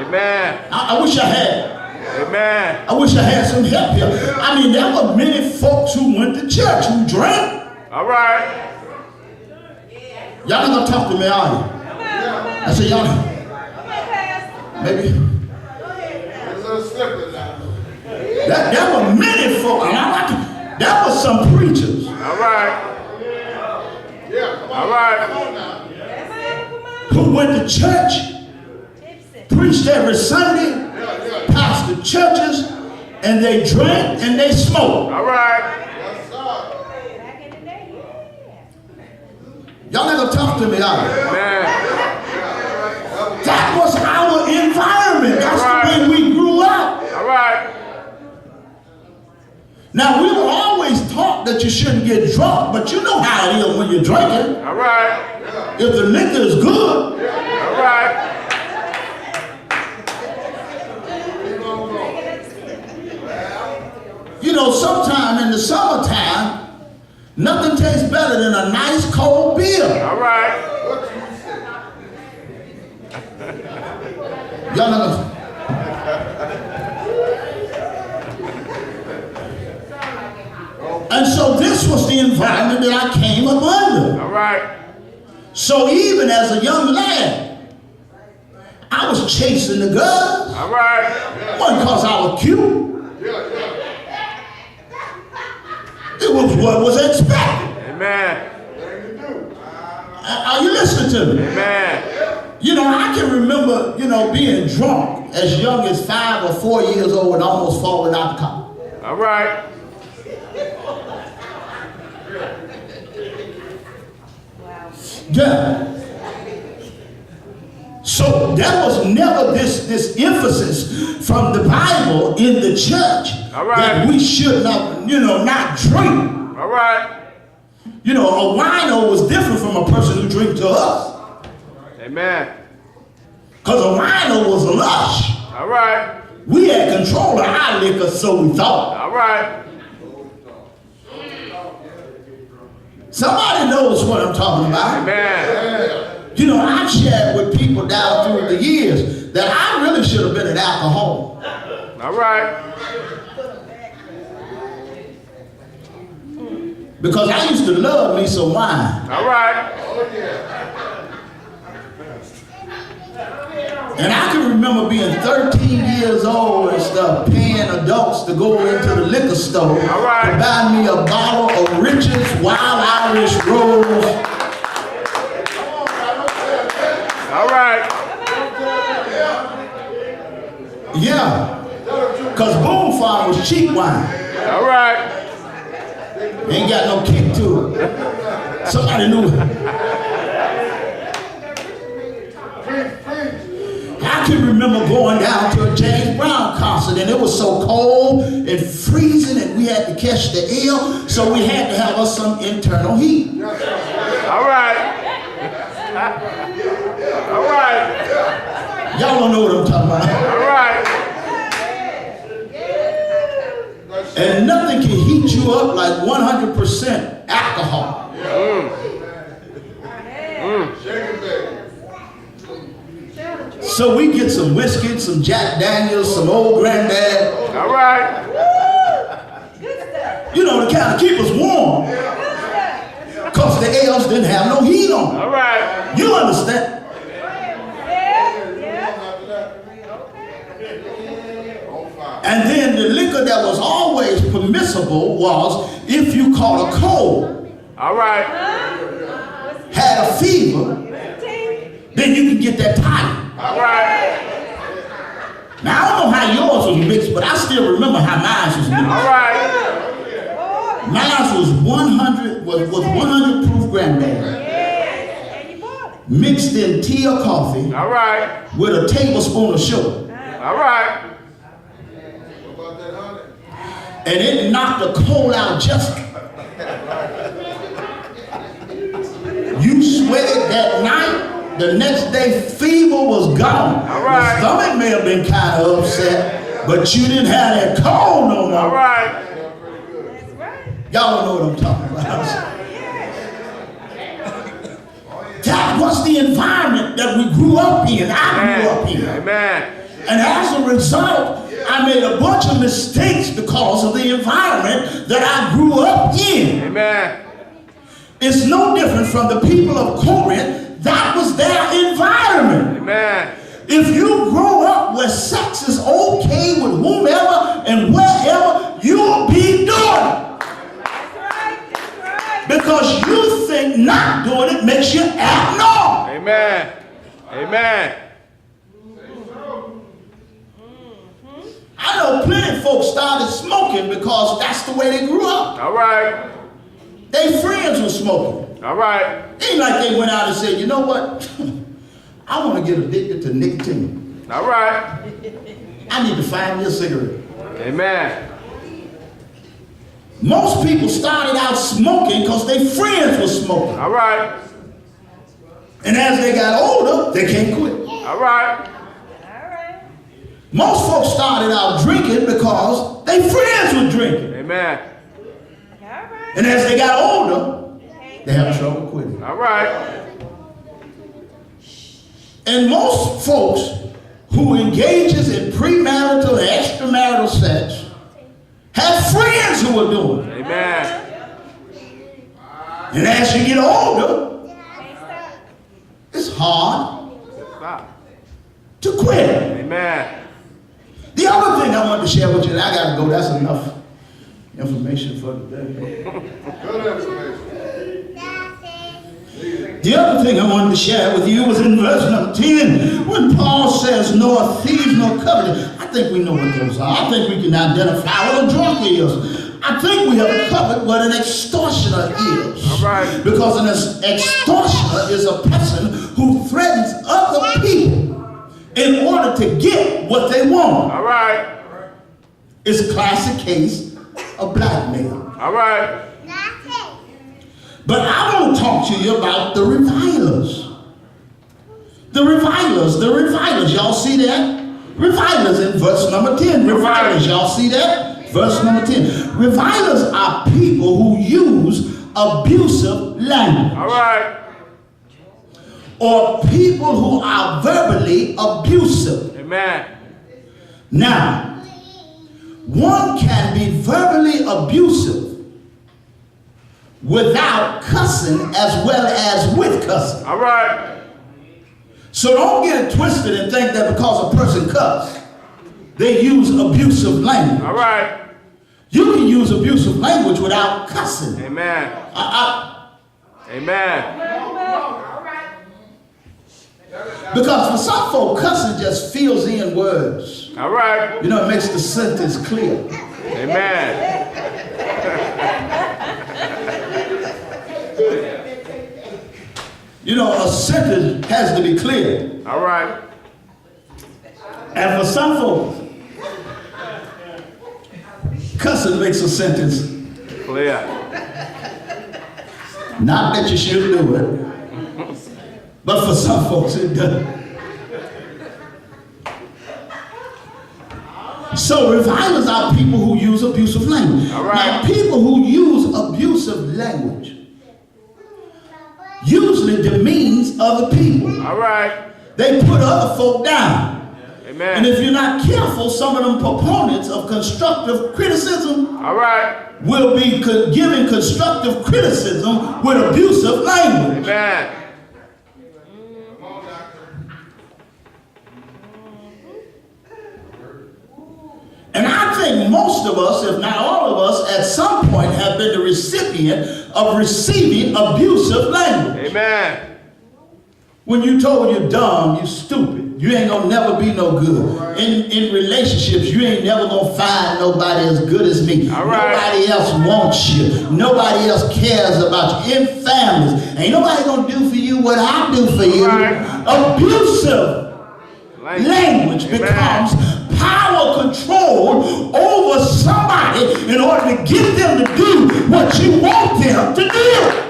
Amen. I wish I had. Amen. I wish I had some help here. I mean, there were many folks who went to church who drank. All right. Y'all not gonna talk to me, are you? I said, y'all, maybe. There were many folks, and there were some preachers. All right. All right. Who went to church, preached every Sunday, pastored churches, and they drank and they smoked. All right. Y'all not gonna talk to me, are you? Amen. That was our environment. That's the way we grew up. All right. Now, we were always taught that you shouldn't get drunk, but you know how it is when you're drinking. All right. If the liquor is good, All right. you know, sometime in the summertime, nothing tastes better than a nice cold beer. All right. Y'all know. And so this was the environment that I came up under. All right. So even as a young lad, I was chasing the girls. All right. Wasn't because I was cute. It was what was expected. Amen. Are you listening to me? Amen. You know, I can remember, you know, being drunk as young as 5 or 4 years old and almost falling out the car. All right. Yeah. So there was never this emphasis from the Bible in the church that we should not, you know, not drink. All right. You know, a wino was different from a person who drank to us. Amen. Because a wino was lush. All right. We had control of our liquor, so we thought. All right. Somebody knows what I'm talking about. Amen. You know, I've shared with people down through the years that I really should have been an alcoholic. All right. Because I used to love me some wine. All right. And I can remember being 13 years old and stuff, paying adults to go into the liquor store to buy me a bottle of Richard's Wild Irish Rose. All right. Yeah. Because Boom Farm was cheap wine. All right. Ain't got no kick to it. Somebody knew it. I can remember going down to a James Brown concert and it was so cold and freezing and we had to catch the air, so we had to have us some internal heat. All right. All right. Y'all don't know what I'm talking about. All right. And nothing can heat you up like 100% alcohol. So we get some whiskey, some Jack Daniels, some Old Granddad. All right. You know, to kind of keep us warm. Because the ales didn't have no heat on. All right. You understand? And then the liquor that was always permissible was if you caught a cold, All right. had a fever, then you can get that tonic. All right. Now, I don't know how yours was mixed, but I still remember how mine was mixed. All right. Mine was 100 proof Granddaddy, mixed in tea or coffee All right. with a tablespoon of sugar. All right. And it knocked the cold out just. You sweated that night, the next day fever was gone. All right. The stomach may have been kind of upset, but you didn't have that cold no more. All right. Y'all don't know what I'm talking about. That was the environment that we grew up in. I grew up in. Amen. And as a result, I made a bunch of mistakes because of the environment that I grew up in. Amen. It's no different from the people of Corinth. That was their environment. Amen. If you grow up where sex is okay with whomever and wherever, you'll be doing it. Because you think not doing it makes you abnormal. Amen. Amen. I know plenty of folks started smoking because that's the way they grew up. All right. Their friends were smoking. All right. Ain't like they went out and said, you know what? I want to get addicted to nicotine. All right. I need to find me a cigarette. Amen. Most people started out smoking because their friends were smoking. All right. And as they got older, they can't quit. All right. Most folks started out drinking because their friends were drinking. Amen. And as they got older, they have trouble quitting. All right. And most folks who engages in premarital and extramarital sex have friends who are doing it. Amen. And as you get older, it's hard Stop. to quit. Amen. The other thing I wanted to share with you, and I got to go, that's enough information for today. The other thing I wanted to share with you was in verse number 10, when Paul says, nor thieves nor covetous. I think we know what those are. I think we can identify what a drunk is. I think we have covered what an extortioner is. All right. Because an extortioner is a person who threatens other people in order to get what they want. All right. It's a classic case of blackmail. All right. But I want to talk to you about the revilers. The revilers. Y'all see that? Revilers in verse number 10. Revilers, y'all see that? Verse number 10. Revilers are people who use abusive language. All right. Or people who are verbally abusive. Amen. Now, one can be verbally abusive without cussing as well as with cussing. All right. So don't get it twisted and think that because a person cuss, they use abusive language. All right. You can use abusive language without cussing. Amen. Amen. Because for some folk, cussing just fills in words. All right. You know, it makes the sentence clear. Amen. You know, a sentence has to be clear. All right. And for some folks, cussing makes a sentence Clear. not that you should do it, but for some folks it does. So revilers are people who use abusive language. All right. Now, people who use abusive language usually demeans other people. All right. They put other folk down. Amen. And if you're not careful, some of them proponents of constructive criticism All right. will be giving constructive criticism with abusive language. Amen. And I think most of us, if not all of us, at some point have been the recipient of receiving abusive language. Amen. When you told you're dumb, you stupid, you ain't gonna never be no good. In relationships, you ain't never gonna find nobody as good as me. All right. Nobody else wants you. Nobody else cares about you. In families, ain't nobody gonna do for you what I do for you. All right. Abusive language Amen. becomes power control over somebody in order to get them to do what you want them to do.